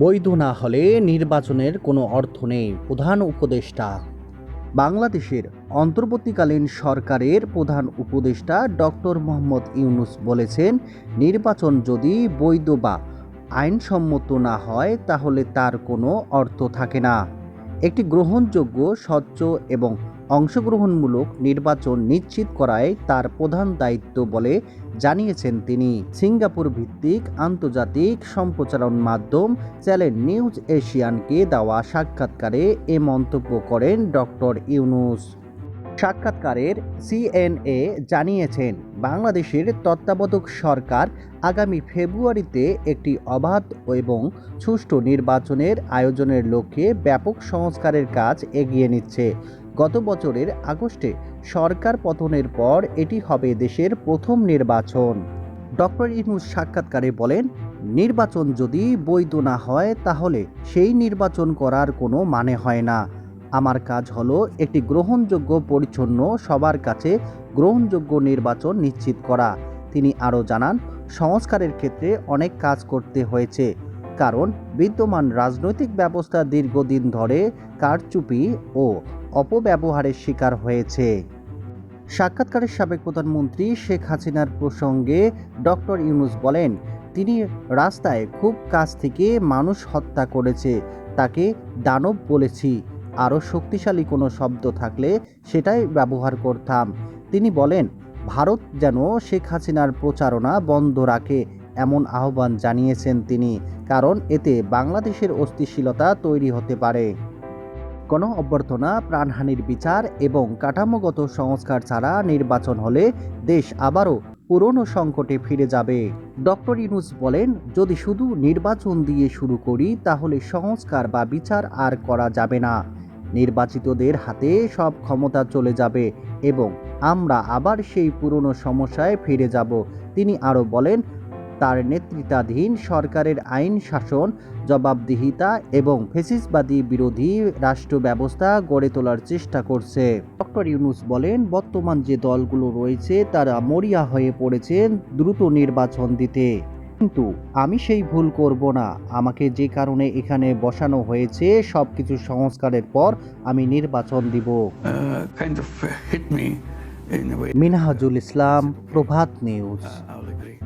বৈধ না হলে নির্বাচনের কোনো অর্থ নেই, প্রধান উপদেষ্টা। বাংলাদেশের অন্তর্বর্তীকালীন সরকারের প্রধান উপদেষ্টা ডক্টর মোহাম্মদ ইউনূস বলেছেন, নির্বাচন যদি বৈধ বা আইনসম্মত না হয় তাহলে তার কোনো অর্থ থাকে না। একটি গ্রহণযোগ্য, স্বচ্ছ এবং অংশগ্রহণমূলক নির্বাচন নিশ্চিত করাই তার প্রধান দায়িত্ব বলে জানিয়েছেন তিনি। সিঙ্গাপুর ভিত্তিক আন্তর্জাতিক সম্প্রচারণ মাধ্যম চ্যানেল নিউজ এশিয়ানকে দেওয়া সাক্ষাৎকারে এ মন্তব্য করেন ডক্টর ইউনূস। সাক্ষাৎকারের সিএনএ জানিয়েছেন, বাংলাদেশের তত্ত্বাবধায়ক সরকার আগামী ফেব্রুয়ারিতে একটি অবাধ এবং সুষ্ঠু নির্বাচনের আয়োজনের লক্ষ্যে ব্যাপক সংস্কারের কাজ এগিয়ে নিচ্ছে। গত বছরের আগস্টে সরকার পতনের পর এটি হবে দেশের প্রথম নির্বাচন। ডক্টর ইউনূস সাক্ষাৎকারে বলেন, নির্বাচন যদি বৈধ না হয় তাহলে সেই নির্বাচন করার কোনো মানে হয় না। আমার কাজ হলো একটি গ্রহণযোগ্য, পরিচ্ছন্ন, সবার কাছে গ্রহণযোগ্য নির্বাচন নিশ্চিত করা। তিনি আরও জানান, সংস্কারের ক্ষেত্রে অনেক কাজ করতে হয়েছে, কারণ বিদ্যমান রাজনৈতিক ব্যবস্থা দীর্ঘদিন ধরে কারচুপি ও অপব্যবহারের শিকার হয়েছে। সাক্ষাৎকারের সাবেক প্রধানমন্ত্রী শেখ হাসিনার প্রসঙ্গে ডক্টর ইউনূস বলেন, তিনি রাস্তায় খুব কাছ থেকে মানুষ হত্যা করেছে, তাকে দানব বলেছি। আরও শক্তিশালী কোনো শব্দ থাকলে সেটাই ব্যবহার করতাম। তিনি বলেন, ভারত যেন শেখ হাসিনার প্রচারণা বন্ধ রাখে এমন আহ্বান জানিয়েছেন তিনি, কারণ এতে বাংলাদেশের অস্থিতিশীলতা তৈরি হতে পারে। গণ অভ্যর্থনা, প্রাণহানির বিচার এবং কাঠামোগত সংস্কার ছাড়া নির্বাচন হলে দেশ আবারও পুরনো সংকটে ফিরে যাবে। ডক্টর ইউনূস বলেন, যদি শুধু নির্বাচন দিয়ে শুরু করি তাহলে সংস্কার বা বিচার আর করা যাবে না। নির্বাচিতদের হাতে সব ক্ষমতা চলে যাবে এবং আমরা আবার সেই পুরনো সমস্যায় ফিরে যাব। তিনি আরও বলেন, তার নেতৃত্বাধীন সরকারের আইন শাসন, জবাবদিহিতা এবং ফ্যাসিস্টবাদী বিরোধী রাষ্ট্র ব্যবস্থা গড়ে তোলার চেষ্টা করছে। ডক্টর ইউনূস বলেন, বর্তমান যে দলগুলো রয়েছে তারা মরিয়া হয়ে পড়েছেন দ্রুত নির্বাচন দিতে, কিন্তু আমি সেই ভুল করব না। আমাকে যে কারণে এখানে বসানো হয়েছে সবকিছু সংস্কারের পর আমি নির্বাচন দিব। মিনহাজুল ইসলাম, প্রভাত নিউজ। I'll agree.